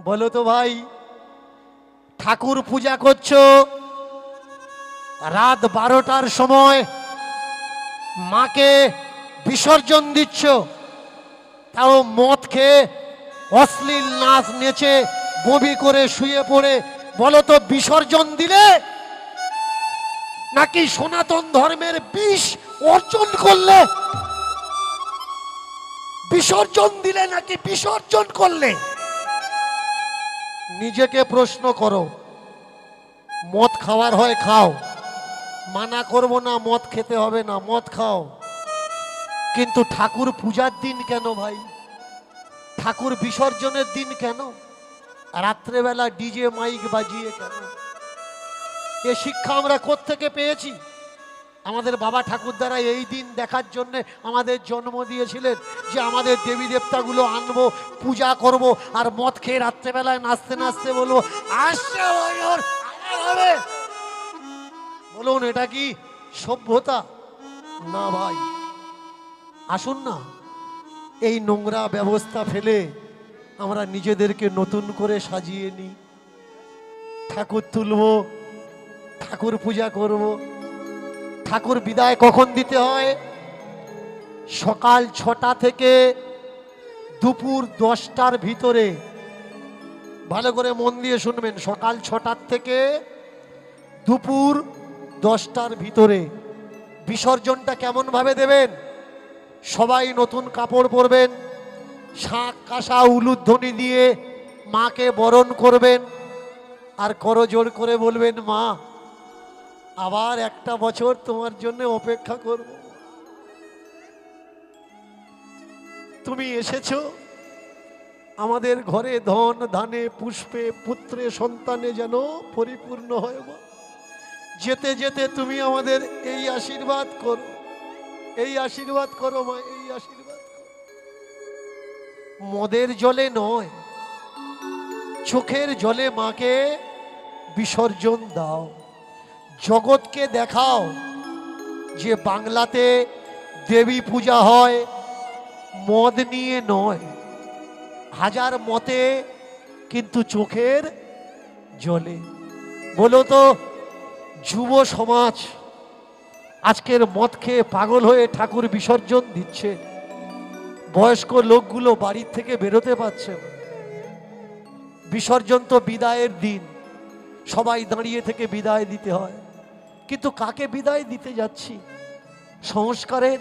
বলো তো ভাই, ঠাকুর পূজা করছো, রাত 12টার সময় মাকে বিসর্জন দিচ্ছ, তাও মদ খেয়ে অশ্লীল নাচ নেচে বমি করে শুয়ে পড়ে, বলো তো বিসর্জন দিলে নাকি সনাতন ধর্মের বিষ অর্জন করলে? বিসর্জন দিলে নাকি বিসর্জন করলে? নিজেকে প্রশ্ন করো। মদ খাওয়ার হয় খাও, মানা করব না, মদ খেতে হবে না, মদ খাও, কিন্তু ঠাকুর পূজার দিন কেন ভাই? ঠাকুর বিসর্জনের দিন কেন? রাত্রেবেলা ডিজে মাইক বাজিয়ে কেন? এ শিক্ষা আমরা কোত্থেকে পেয়েছি? আমাদের বাবা ঠাকুর দ্বারা এই দিন দেখার জন্য আমাদের জন্ম দিয়েছিলেন, যে আমাদের দেবী দেবতাগুলো আনবো, পূজা করব, আর মদ খেয়ে রাত্রেবেলায় নাচতে নাচতে বলবো আসছে হবে। বলুন, এটা কি সভ্যতা? না ভাই। আসুন না, এই নোংরা ব্যবস্থা ফেলে আমরা নিজেদেরকে নতুন করে সাজিয়ে নিই, ঠাকুর তুলব, ঠাকুর পূজা করব। ঠাকুর বিদায় কখন দিতে হয়? সকাল 6টা থেকে দুপুর 10টার ভিতরে। ভালো করে মন দিয়ে শুনবেন, সকাল 6টার থেকে দুপুর 10টার ভিতরে। বিসর্জনটা কেমন ভাবে দেবেন? সবাই নতুন কাপড় পরবেন, শাঁখ কাঁসা উলুধ্বনি দিয়ে মাকে বরণ করবেন, আর করজোড় করে বলবেন, মা আবার একটা বছর তোমার জন্য অপেক্ষা করব। তুমি এসেছো আমাদের ঘরে, ধন ধানে পুষ্পে পুত্রে সন্তানে যেন পরিপূর্ণ হয়। মা যেতে যেতে তুমি আমাদের এই আশীর্বাদ করো, এই আশীর্বাদ করো মা, এই আশীর্বাদ করো। মদের জলে নয়, চোখের জলে মাকে বিসর্জন দাও। জগৎকে দেখাও যে বাংলাতে দেবী পূজা হয় মদ নিয়ে নয়, হাজার মতে, কিন্তু চোখের জলে। বলো তো, যুব সমাজ আজকের মদ খেয়ে পাগল হয়ে ঠাকুর বিসর্জন দিচ্ছে, বয়স্ক লোকগুলো বাড়ির থেকে বেরোতে পারছে না। বিসর্জন তো বিদায়ের দিন, সবাই দাঁড়িয়ে থেকে বিদায় দিতে হয়, কিন্তু কাকে বিদায় দিতে যাচ্ছি? সংস্কারের,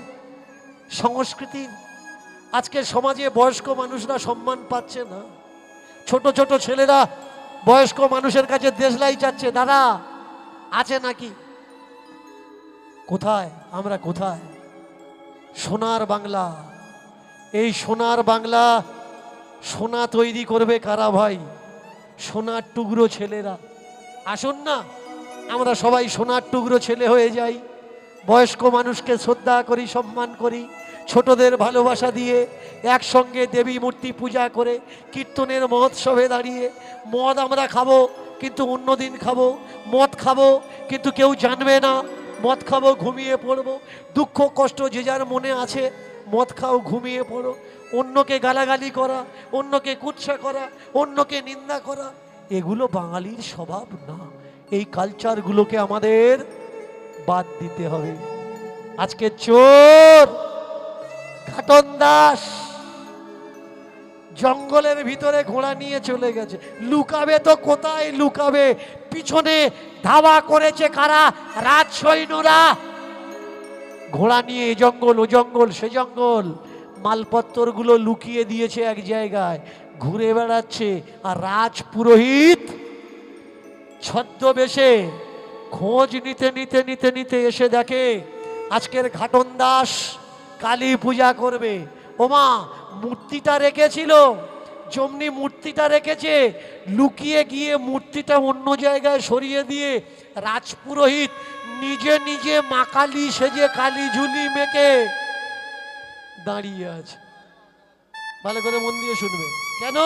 সংস্কৃতির। আজকে সমাজে বয়স্ক মানুষরা সম্মান পাচ্ছে না। ছোট ছোট ছেলেরা বয়স্ক মানুষের কাছে দেশলাই চাচ্ছে, দাদা আছে নাকি? কোথায় আমরা, কোথায়? সোনার বাংলা, এই সোনার বাংলা সোনা তৈরি করবে কারা ভাই? সোনার টুকরো ছেলেরা। আসুন না, আমরা সবাই সোনার টুকরো ছেলে হয়ে যাই, বয়স্ক মানুষকে শ্রদ্ধা করি, সম্মান করি, ছোটদের ভালোবাসা দিয়ে একসঙ্গে দেবী মূর্তি পূজা করে কীর্তনের মহোৎসবে দাঁড়িয়ে মদ আমরা খাবো, কিন্তু অন্যদিন খাবো। মদ খাবো কিন্তু কেউ জানবে না, মদ খাবো, ঘুমিয়ে পড়বো। দুঃখ কষ্ট যে যার মনে আছে, মদ খাও, ঘুমিয়ে পড়ো। অন্যকে গালাগালি করা, অন্যকে কুৎসা করা, অন্যকে নিন্দা করা, এগুলো বাঙালির স্বভাব না। এই কালচারগুলোকে আমাদের বাদ দিতে হবে। আজকে চোর ঘাটন দাস জঙ্গলের ভিতরে ঘোড়া নিয়ে চলে গেছে, লুকাবে তো কোথায় লুকাবে? পিছনে ধাওয়া করেছে কারা? রাজ সৈন্যরা। ঘোড়া নিয়ে এ জঙ্গল ও জঙ্গল সে জঙ্গল, মালপত্রগুলো লুকিয়ে দিয়েছে এক জায়গায়, ঘুরে বেড়াচ্ছে। আর রাজ পুরোহিত ছদ্মবেশে খোঁজ নিতে নিতে নিতে নিতে এসে দেখে আজকের ঘাটন দাস কালী পূজা করবে। ওমা, মূর্তিটা রেখেছিল, যেমনি মূর্তিটা রেখেছে, লুকিয়ে গিয়ে মূর্তিটা অন্য জায়গায় সরিয়ে দিয়ে রাজপুরোহিত নিজে নিজে মা কালী সেজে কালী ঝুলি মেখে দাঁড়িয়ে আছে। ভালো করে মন দিয়ে শুনবে। কেন?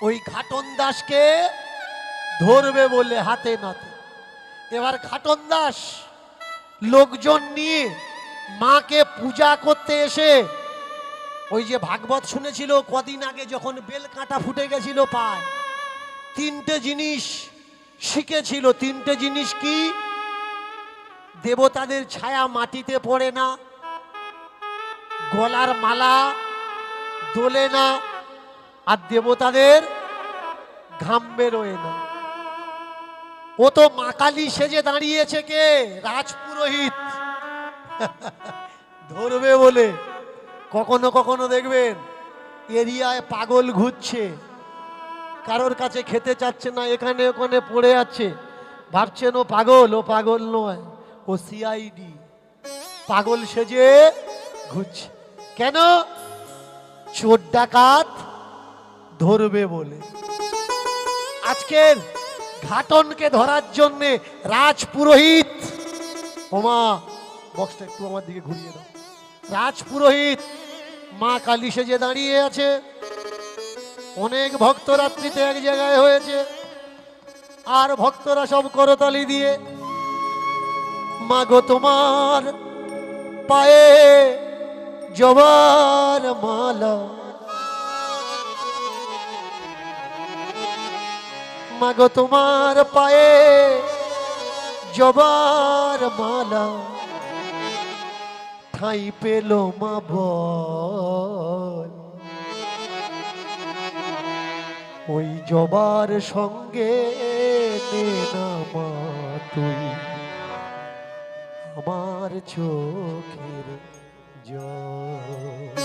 ওই ঘাটন দাসকে ধরবে বলে হাতে নাতে। এবার ঘাটন দাস লোকজন নিয়ে মাকে পূজা করতে এসে ওই যে ভাগবত শুনেছিল কদিন আগে যখন বেল কাঁটা ফুটে গেছিল পায়, তিনটে জিনিস শিখেছিল। তিনটে জিনিস কি? দেবতাদের ছায়া মাটিতে পড়ে না, গলার মালা দোলে না, আর দেবতাদের ঘাম বেরোয় না। ও তো মা কালী সেজে দাঁড়িয়েছে, কে? রাজপুরোহিত ধরবে বলে। কখনো কখনো দেখবেন এরিয়ায় পাগল ঘুরছে, কারোর কাছে খেতে চাচ্ছে না, এখানে ওখানে পড়ে আছে, ভাবছেন ও পাগল। ও পাগল নয়, ও সিআইডি, পাগল সেজে ঘুরছে। কেন? চোর ডাকাত ধরবে বলে। আজকের ঘাটনকে ধরার জন্যে রাজপুরোহিত, ওমা বক্সটা একটু আমার দিকে ঘুরিয়ে দাও, রাজপুরোহিত মা কালী সেজে দাঁড়িয়ে আছে। অনেক ভক্ত রাত্রিতে এক জায়গায় হয়েছে, আর ভক্তরা সব করতালি দিয়ে মা গো তোমার পায়ে জবার মালা, মা গো তোমার পায়ে জবার মালা, ঠাই পেল মা বল। ওই জবার সঙ্গে নে না মা তুই আমার চোখের জল।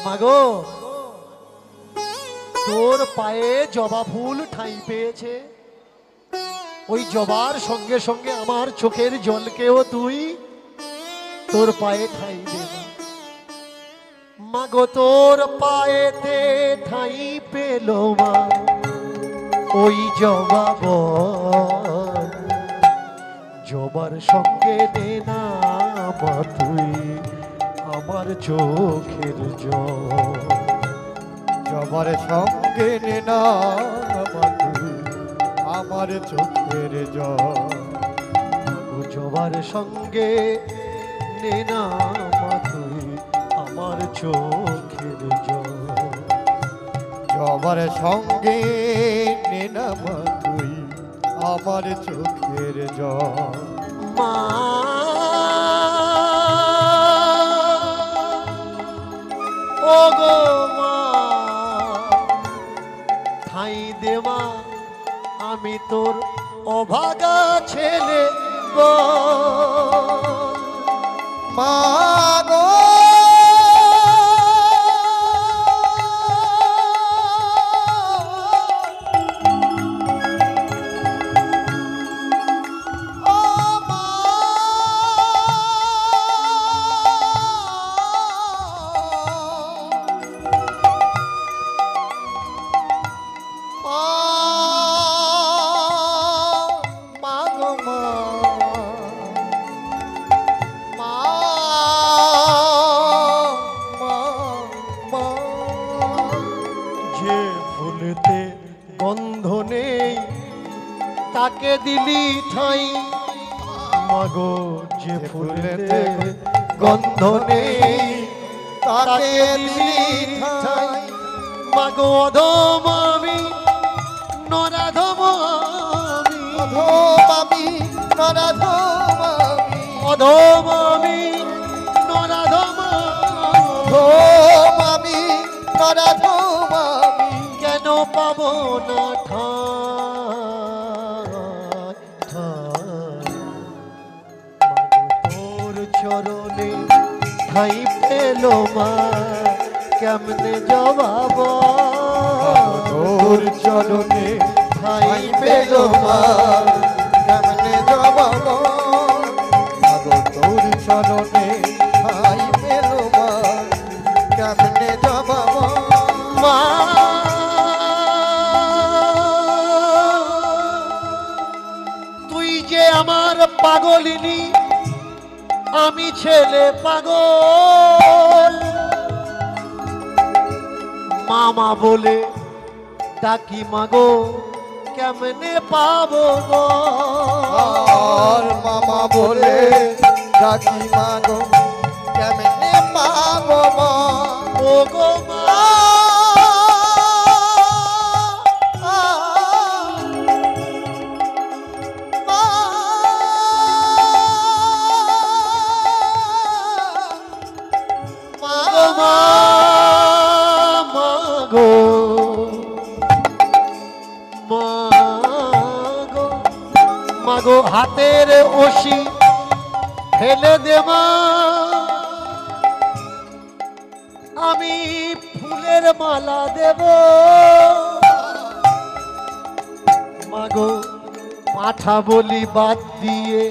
মাগো তোর পায়ে জবা ফুল ঠাঁই পেয়েছে, ওই জবার সঙ্গে সঙ্গে আমার চোখের জলকেও তুই তোর পায়ে ঠাঁই দে না। মাগো তোর পায়েতে ঠাঁই পেল মা ওই জবা বল, জবার সঙ্গে দে না মা তুই আমার চোখের জল। জবার সঙ্গে নে না মা তুই আমার চোখের জল। জবার সঙ্গে নে না মা তুই আমার চোখের জল। জবার সঙ্গে নে না মা তুই আমার চোখের জল। মা ও গো মা ঠাঁই দে মা, আমি তোর অভাগা ছেলে গো। মা গো তাকে দিলি ঠাঁই, মাগো যে ফুলেতে গন্ধ নেই তাকে দিলি ঠাঁই। মাগো অধম আমি নরাধম আমি, অধম আমি নরাধম আমি নরাধম আমি, কেন পাবো না ঠাঁই? চরণে ঠাঁই পেল মা কেমনে জবাব, তোর চরণে ঠাঁই পেল মা কেমনে জবাব। তোর চরণে ঠাঁই পেল মা কেমনে জবাব। মা তুই যে আমার পাগলিনী, আমি ছেলে পাগল, মামা বলে ডাকি মাগো কেমনে পাবো গো। মামা বলে ডাকি মাগো কেমনে ও গো মা মাগো মাগো মাগো হাতের ওসি ফেলে দেবা আমি ফুলের মালা দেব মাগো পাঠা বলি বাদ দিয়ে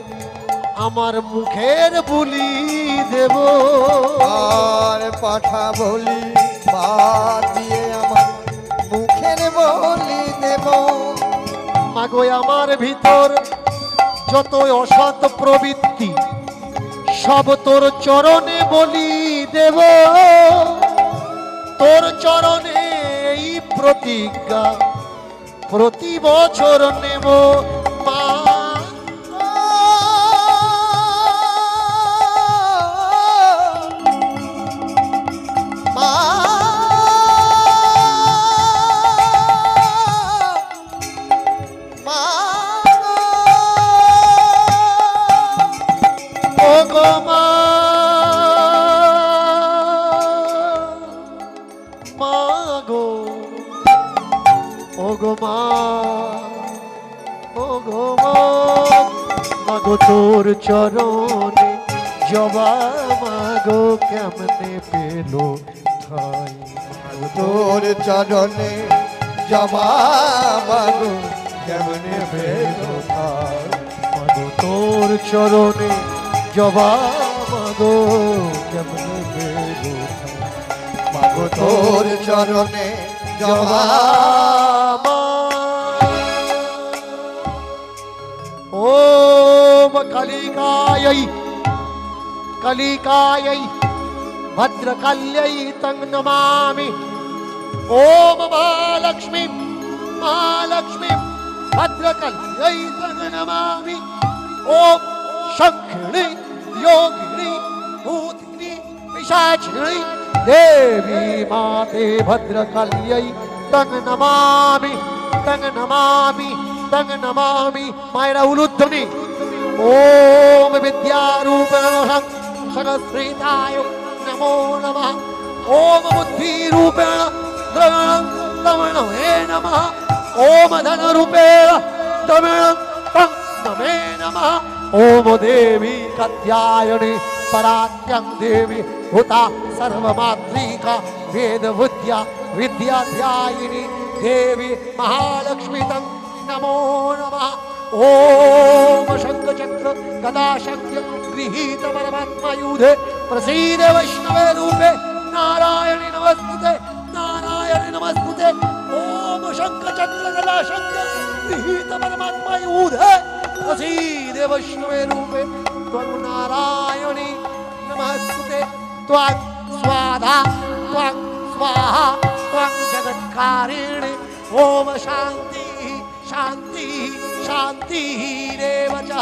আমার মুখের বুলি দেব আর পাঠা বলি বাদ দিয়ে আমার মুখের বলি দেব মাগো আমার ভিতর যত অসৎ প্রবৃত্তি সব তোর চরণে বলি দেব তোর চরণে এই প্রতিজ্ঞা প্রতি বছর নেব মা মাগো তোর চরণে জবা মাগো কেমনে পেলো ঠাই তোর চরণে জবা মাগো কেমনে পেলো ঠাই মাগো তোর চরণে জবা মাগো কেমনে পেলো মাগো তোর চরণে জবা ओम कलिकायै कलिकायै भद्रकाल्यै तं नमामि ओम महालक्ष्मी महालक्ष्मी भद्रकाल्यै तं नमामि ओम शंखिणी योगिनी भूतिनी पिशाचिनी देवी माते भद्रकाल्यै तं नमामि तं नमामि तंग नमामि मायरा उलुध्वनि ओम विद्यारूपेण सहस्रीताय नमो नमः ओम बुद्धिरूपेण तमणे नमः ओम धनरूपेण तमणे नमे नमः ओम देवी कात्यायनी परात्यं देवी हुता सर्वमात्रिका वेद विद्या विद्याध्यायिनी देवी महालक्ष्मी तं नमो नमः ओम शंख चक्र गदा शक्य गृहीत परमात्मा युधे प्रसीद वैष्णवे रूपे नारायणी नमस्तुते नारायणी नमस्तुते ओम शंख चक्र गदा शक्य गृहीत परमात्मा युधे प्रसीद वैष्णवे रूपे त्वं नारायणी नमस्तुते त्वं स्वाहा त्वं स्वाहा त्वं जगत्कारिणी ओम शांति शांति शांति रेव च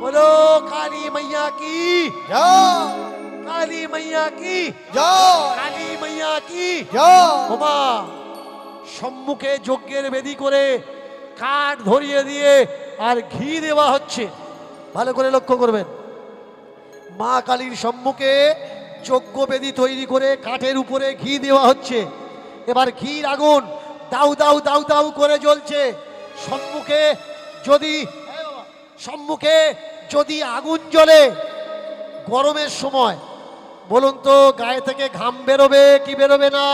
बोलो काली मैया की काली मैया की काली मैया की ওমা সম্মুখে যজ্ঞের বেদি করে কাঠ ধরিয়ে দিয়ে আর ঘি দেওয়া হচ্ছে ভালো করে লক্ষ্য করবেন মা কালীর সম্মুখে যজ্ঞ বেদি তৈরি করে কাঠের উপরে ঘি দেওয়া হচ্ছে এবার ঘির আগুন দাউ দাউ দাউ দাউ করে জ্বলছে সম্মুখে যদি আগুন জ্বলে গরমের সময় বলুন তো গায়ে থেকে ঘাম বেরোবে কি বেরোবে না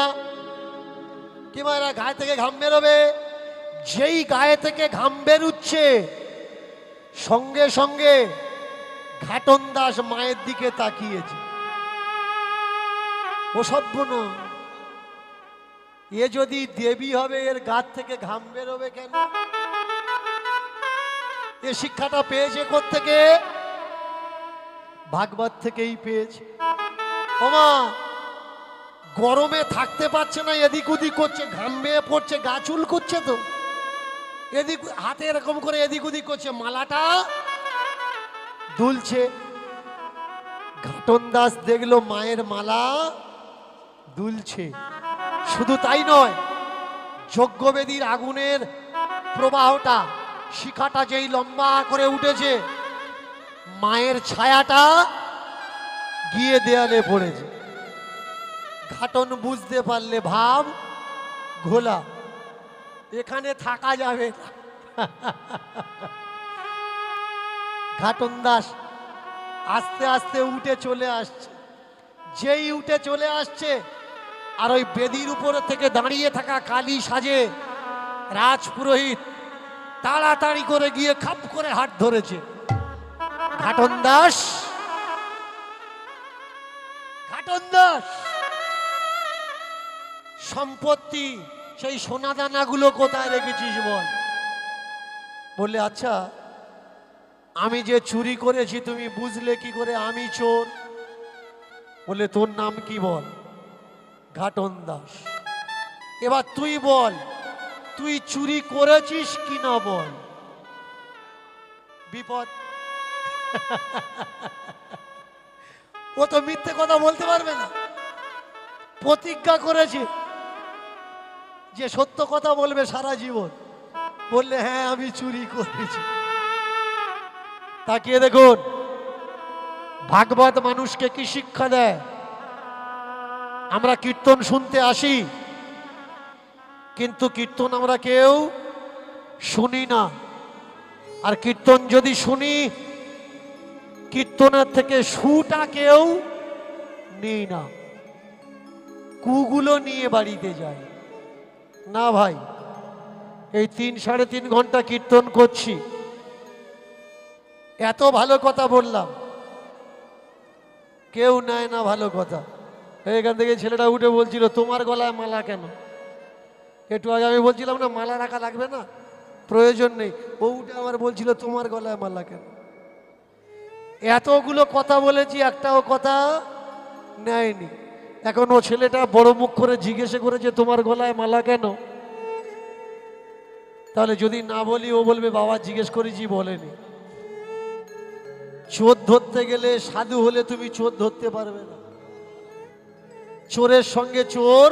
কি মায়েরা গায়ে থেকে ঘাম বেরোবে যেই গায়ে থেকে ঘাম বেরুচ্ছে সঙ্গে সঙ্গে ঘাটন দাস মায়ের দিকে তাকিয়েছে অসভ্য না এ যদি দেবী হবে এর গা থেকে ঘাম বেরোবে কেন এ শিক্ষাটা পেয়েছে কোত্থেকে ভাগবত থেকেই পেয়েছে ওমা গরমে থাকতে পারছে না এদিক ওদিক করছে ঘাম বেয়ে পড়ছে গা চুল করছে তো এদিক হাতে এরকম করে এদিক ওদিক করছে মালাটা দুলছে ঘাটন দাস দেখলো মায়ের মালা দুলছে। শুধু তাই নয়, যজ্ঞবেদীর আগুনের প্রবাহটা, শিখাটা যেই লম্বা করে উঠেছে, মায়ের ছায়াটা গিয়ে দেয়ালে পড়েছে। ঘাটন বুঝতে পারলে ভাব ঘোলা, এখানে থাকা যাবে না। ঘাটন দাস আস্তে আস্তে উঠে চলে আসছে। যেই উঠে চলে আসছে, আর ওই বেদির উপরে থেকে দাঁড়িয়ে থাকা কালী সাজে রাজপুরোহিত তাড়াতাড়ি করে গিয়ে খাপ করে হাত ধরেছে। ঘাটন দাস, ঘাটন দাস, সম্পত্তি সেই সোনাদানাগুলো কোথায় রেখেছিস বল। বললে আচ্ছা, আমি যে চুরি করেছি তুমি বুঝলে কি করে আমি চোর? বলে তোর নাম কি বল? ঘাটন দাস। এবার তুই বল, তুই চুরি করেছিস কি না বল। বিপদ। ও তো মিথ্যে কথা বলতে পারবে না, প্রতিজ্ঞা করেছে যে সত্য কথা বলবে সারা জীবন। বললে হ্যাঁ আমি চুরি করেছি। তাকিয়ে দেখুন ভাগবত মানুষকে কি শিক্ষা দেয়। আমরা কীর্তন শুনতে আসি, কিন্তু কীর্তন আমরা কেউ শুনি না। আর কীর্তন যদি শুনি, কীর্তনের থেকে সুটা কেউ নিই না, কুগুলো নিয়ে বাড়িতে যায় না। ভাই, এই 3-3.5 ঘন্টা কীর্তন করছি, এত ভালো কথা বললাম, কেউ নেয় না ভালো কথা। এখান থেকে ছেলেটা উঠে বলছিল তোমার গলায় মালা কেন? একটু আগে আমি বলছিলাম না মালা রাখা লাগবে না, প্রয়োজন নেই। ও উঠে আমার বলছিল তোমার গলায় মালা কেন? এতগুলো কথা বলেছি, একটাও কথা নেয়নি। এখন ও ছেলেটা বড় মুখ করে জিজ্ঞেসে করেছে তোমার গলায় মালা কেন? তাহলে যদি না বলি ও বলবে বাবা জিজ্ঞেস করেছি বলেনি। চোর ধরতে গেলে সাধু হলে তুমি চোর ধরতে পারবে না, চোরের সঙ্গে চোর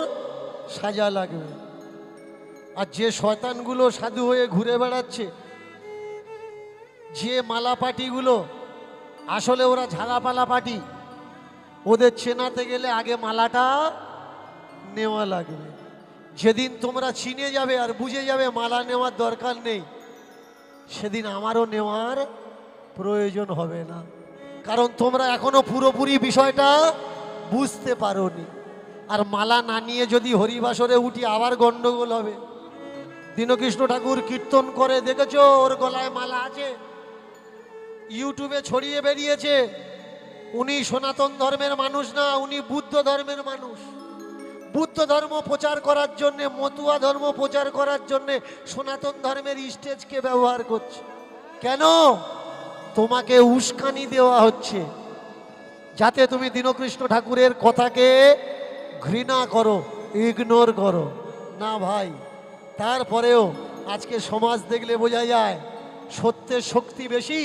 সাজা লাগবে। আর যে শয়তানগুলো সাধু হয়ে ঘুরে বেড়াচ্ছে, যে মালা পাটিগুলো, আসলে ওরা ঝালাপালা পাটি। ওদের চেনাতে গেলে আগে মালাটা নেওয়া লাগবে। যেদিন তোমরা চিনে যাবে আর বুঝে যাবে মালা নেওয়ার দরকার নেই, সেদিন আমারও নেওয়ার প্রয়োজন হবে না। কারণ তোমরা এখনো পুরোপুরি বিষয়টা বুঝতে পারোনি। আর মালা না নিয়ে যদি হরিবাসরে উঠি আবার গন্ডগোল হবে। দীনকৃষ্ণ ঠাকুর কীর্তন করে দেখেছো, ওর গলায় মালা আছে, ইউটিউবে ছড়িয়ে বেরিয়েছে। উনি সনাতন ধর্মের মানুষ না, উনি বুদ্ধ ধর্মের মানুষ। বুদ্ধ ধর্ম প্রচার করার জন্য, মতুয়া ধর্ম প্রচার করার জন্য সনাতন ধর্মের স্টেজকে ব্যবহার করছে। কেন? তোমাকে উস্কানি দেওয়া হচ্ছে, যাতে তুমি দীনকৃষ্ণ ঠাকুরের কথাকে ঘৃণা করো, ইগনোর করো না। ভাই, তারপরেও আজকে সমাজ দেখলে বোঝা যায় সত্যের শক্তি বেশি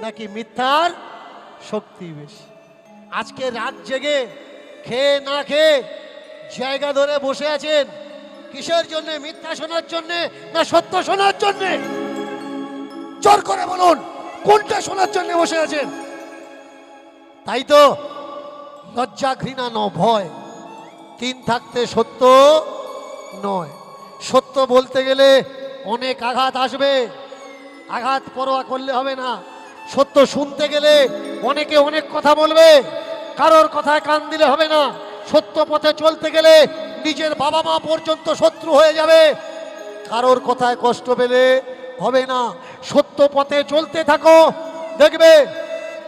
নাকি মিথ্যার শক্তি বেশি। আজকে রাত জেগে খেয়ে না খেয়ে জায়গা ধরে বসে আছেন কিসের জন্য? মিথ্যা শোনার জন্য না সত্য শোনার জন্য? জোর করে বলুন, কোনটা শোনার জন্য বসে আছেন? তাই তো লজ্জা ঘৃণা ন ভয়, 3 থাকতে সত্য নয়। সত্য বলতে গেলে অনেক আঘাত আসবে, আঘাত পরোয়া করলে হবে না। সত্য শুনতে গেলে অনেকে অনেক কথা বলবে, কারোর কথায় কান দিলে হবে না। সত্য পথে চলতে গেলে নিজের বাবা মা পর্যন্ত শত্রু হয়ে যাবে, কারোর কথায় কষ্ট পেলে হবে না। সত্য পথে চলতে থাকো, দেখবে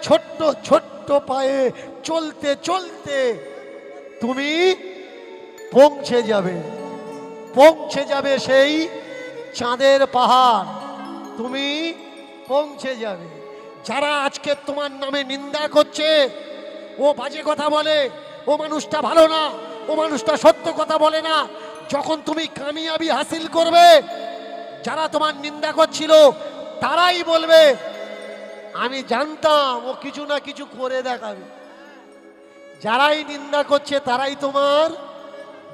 ছোট্ট ছোট্ট পায়ে চলতে চলতে তুমি পৌঁছে যাবে, পৌঁছে যাবে সেই চাঁদের পাহাড়, তুমি পৌঁছে যাবে। যারা আজকে তোমার নামে নিন্দা করছে, ও বাজে কথা বলে, ও মানুষটা ভালো না, ও মানুষটা সত্য কথা বলে না, যখন তুমি কামিয়াবি হাসিল করবে, যারা তোমার নিন্দা করছিল তারাই বলবে আমি জানতাম ও কিছু না কিছু করে দেখাবে। যারাই নিন্দা করছে তারাই তোমার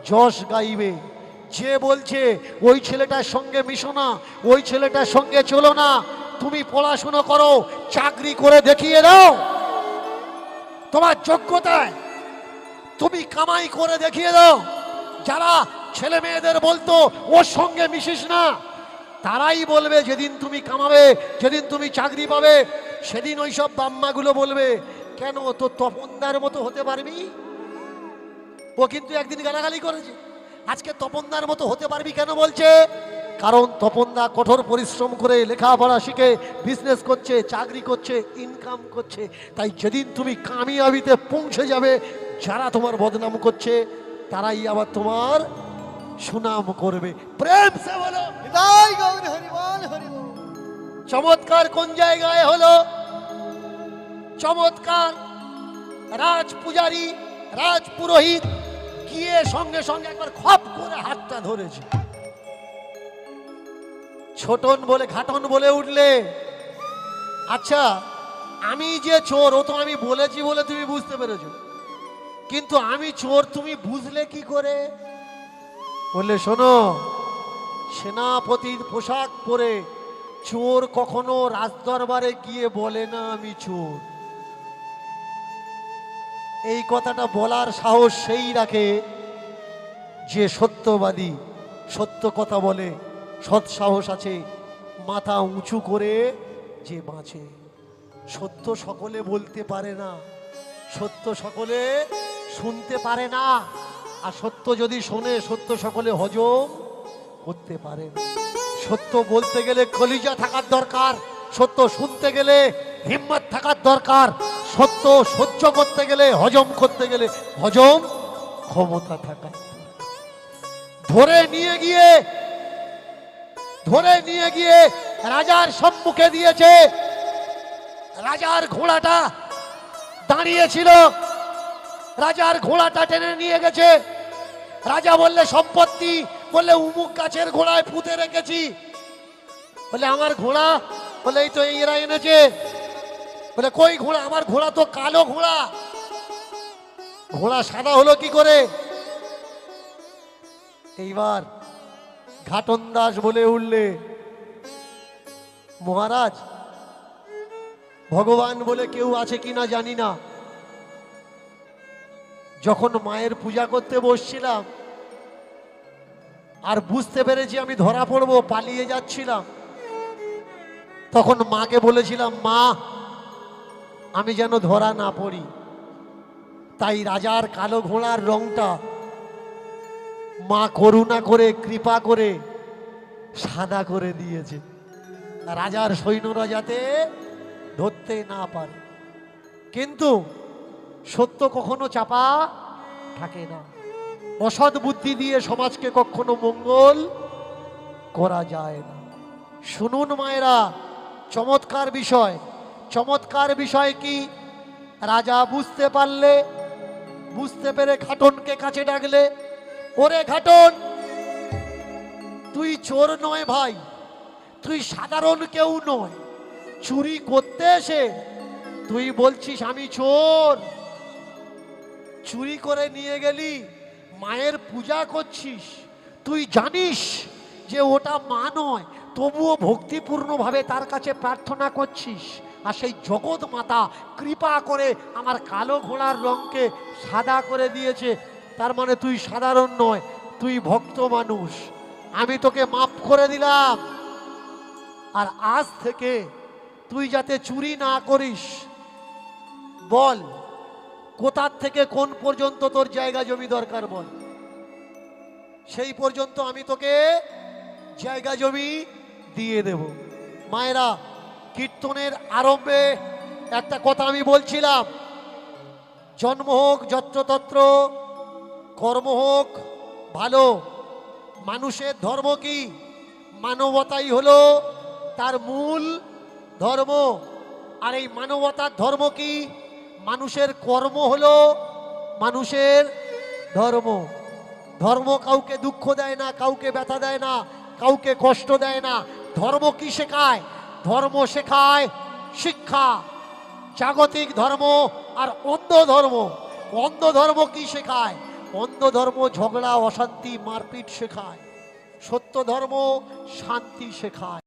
যশ গাইবে। যে বলছে ওই ছেলেটার সঙ্গে মিশো না, ওই ছেলেটার সঙ্গে চলো না, তুমি পড়াশুনো করো, চাকরি করে দেখিয়ে দাও তোমার যোগ্যতায়, তুমি কামাই করে দেখিয়ে দাও। যারা ছেলে মেয়েদের বলতো ওর সঙ্গে মিশিস না, তারাই বলবে যেদিন তুমি কামাবে, যেদিন তুমি চাকরি পাবে, সেদিন ওইসব বাম্মাগুলো বলবে কেন তো তপনদার মতো হতে পারবি। ও কিন্তু একদিন গালাগালি করেছে, আজকে তপনদার মতো হতে পারবি কেন বলছে? কারণ তপনদা কঠোর পরিশ্রম করে লেখাপড়া শিখে বিজনেস করছে, চাকরি করছে, ইনকাম করছে। তাই যেদিন তুমি কামিয়াবিতে পৌঁছে যাবে, যারা তোমার বদনাম করছে তারাই আবার তোমার সুনাম করবে। প্রেম সে বলো হৃদয় গৌর হরি বল হরি বল। চমৎকার কোন জায়গায় হলো? চমৎকার রাজ পূজারী, রাজ পুরোহিত গিয়ে সঙ্গে সঙ্গে একবার খপ করে হাতটা ধরেছে। ছোটন বলে ঘাটন বলে উঠলে, আচ্ছা আমি যে চোর ও তো আমি বলেছি বলে তুমি বুঝতে পেরেছো, কিন্তু আমি চোর তুমি বুঝলে কি করে? বললে শোনো, সেনাপতির পোশাক পরে চোর কখনো রাজদরবারে গিয়ে বলে না আমি চোর। এই কথাটা বলার সাহস সেই রাখে যে সত্যবাদী, সত্য কথা বলে, সৎ সাহস আছে, মাথা উঁচু করে যে বাঁচে। সত্য সকলে বলতে পারে না, সত্য সকলে শুনতে পারে না, আর সত্য যদি শোনে সত্য সকলে হজম করতে পারে না। সত্য বলতে গেলে কলিজা থাকার দরকার, সত্য শুনতে গেলে হিম্মত থাকার দরকার, সত্য সহ্য করতে গেলে, হজম করতে গেলে হজম ক্ষমতা থাকা। ধরে নিয়ে গিয়ে রাজার সম্মুখে দিয়েছে। রাজার ঘোড়াটা দাঁড়িয়েছিল, রাজার ঘোড়াটা টেনে নিয়ে গেছে। রাজা বললে সম্পত্তি, বললে উমুক গাছের ঘোড়ায় পুঁতে রেখেছি। বলে আমার ঘোড়া, বলে এই তো এরা এনেছে। বলে কই ঘোড়া? আমার ঘোড়া তো কালো ঘোড়া। ঘোড়া সাদা হলো কি করে? এইবার ঘাটন দাস বলে উঠলে, মহারাজ ভগবান বলে কেউ আছে কিনা জানি না, যখন মায়ের পূজা করতে বসছিলাম আর বুঝতে পেরেছি আমি ধরা পড়বো, পালিয়ে যাচ্ছিলাম, তখন মাকে বলেছিলাম মা আমি যেন ধরা না পড়ি। তাই রাজার কালো ঘোড়ার রংটা মা করুণা করে কৃপা করে সাদা করে দিয়েছে, রাজার সৈন্যরা যাতে ধরতে না পারে। কিন্তু সত্য কখনো চাপা থাকে না, অসৎ বুদ্ধি দিয়ে সমাজকে কখনো মঙ্গল করা যায় না। শুনুন মায়েরা, চমৎকার বিষয়। চমৎকার বিষয় কি? রাজা বুঝতে পারলে, বুঝতে পেরে ঘাটনকে কাছে ডাকলে, ওরে ঘাটন, তুই চোর নয় ভাই, তুই সাধারণ কেউ নয়। চুরি করতে এসে তুই বলছিস আমি চোর। চুরি করে নিয়ে গেলি, মায়ের পূজা করছিস, তুই জানিস যে ওটা মা নয়, তবুও ভক্তিপূর্ণভাবে তার কাছে প্রার্থনা করছিস। আর সেই জগৎ মাতা কৃপা করে আমার কালো ঘোড়ার রঙকে সাদা করে দিয়েছে। তার মানে তুই সাধারণ নয়, তুই ভক্ত মানুষ। আমি তোকে মাফ করে দিলাম। আর আজ থেকে তুই যাতে চুরি না করিস, বল কোথার থেকে কোন পর্যন্ত তোর জায়গা জমি দরকার বল, সেই পর্যন্ত আমি তোকে জায়গা জমি দিয়ে দেব। মায়েরা, কীর্তনের আরম্ভে একটা কথা আমি বলছিলাম, জন্ম হোক যত্রতত্র, কর্ম হোক ভালো। মানুষের ধর্ম কি? মানবতাই হলো তার মূল ধর্ম। আর এই মানবতার ধর্ম কি? মানুষের কর্ম হলো মানুষের ধর্ম। ধর্ম কাউকে দুঃখ দেয় না, কাউকে ব্যথা দেয় না, কাউকে কষ্ট দেয় না। ধর্ম কি শেখায়? ধর্ম শেখায় শিক্ষা। জাগতিক ধর্ম আর অন্ধ ধর্ম অন্ধ ধর্ম কি শেখায়? অন্ধ ধর্ম ঝগড়া, অশান্তি, মারপিট শেখায়। সত্য ধর্ম শান্তি শেখায়।